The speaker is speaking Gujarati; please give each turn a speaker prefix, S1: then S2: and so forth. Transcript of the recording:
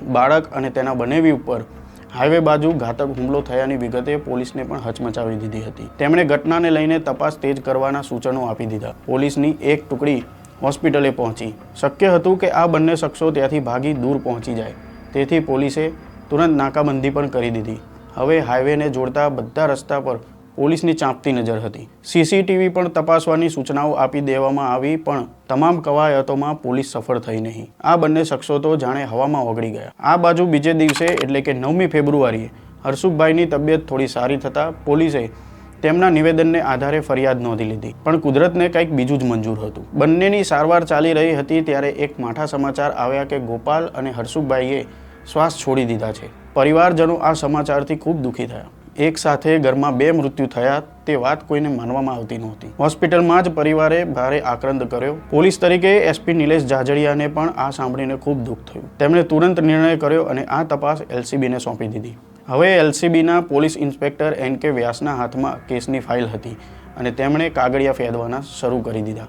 S1: બાળક અને તેના બનેવી ઉપર હાઈવે બાજુ ઘાતક હુમલો થયાની વિગતે પોલીસને પણ હચમચાવી દીધી હતી। તેમણે ઘટનાને લઈને તપાસ તેજ કરવાના સૂચનો આપી દીધા। પોલીસની એક ટુકડી હોસ્પિટલે પહોંચી। શક્ય હતું કે આ બંને શખ્સો ત્યાંથી ભાગી દૂર પહોંચી જાય, તેથી પોલીસે તુરંત નાકાબંધી પણ કરી દીધી। હવે હાઈવેને જોડતા બધા રસ્તા પર પોલીસની ચાંપતી નજર હતી। સીસીટીવી પણ તપાસવાની સૂચનાઓ આપી દેવામાં આવી, પણ તમામ કવાયતોમાં પોલીસ સફળ થઈ નહીં। આ બંને શખ્સો તો જાણે હવામાં ઓગળી ગયા। આ બાજુ બીજે દિવસે એટલે કે 9મી ફેબ્રુઆરીએ હર્ષુભાઈની તબિયત થોડી સારી થતાં પોલીસે તેમના નિવેદનને આધારે ફરિયાદ નોંધી લીધી, પણ કુદરતને કંઈક બીજું જ મંજૂર હતું। બંનેની સારવાર ચાલી રહી હતી ત્યારે એક માઠા સમાચાર આવ્યા કે ગોપાલ અને હર્ષુભાઈએ શ્વાસ છોડી દીધા છે। પરિવારજનો આ સમાચારથી ખૂબ દુઃખી થયા। એક સાથે ઘરમાં 2 મૃત્યુ થયા તે વાત કોઈને માનવામાં આવતી નહોતી। હોસ્પિટલમાં જ પરિવારે ભારે આક્રંદ કર્યો। પોલીસ તરીકે એસપી નિલેશ જાજડિયાને પણ આ સાંભળીને ખૂબ દુઃખ થયું। તેમણે તુરંત નિર્ણય કર્યો અને આ તપાસ એલસીબીને સોંપી દીધી। હવે એલસીબીના પોલીસ ઇન્સ્પેક્ટર NK વ્યાસના હાથમાં કેસની ફાઇલ હતી અને તેમણે કાગળિયા ફેંદવાના શરૂ કરી દીધા।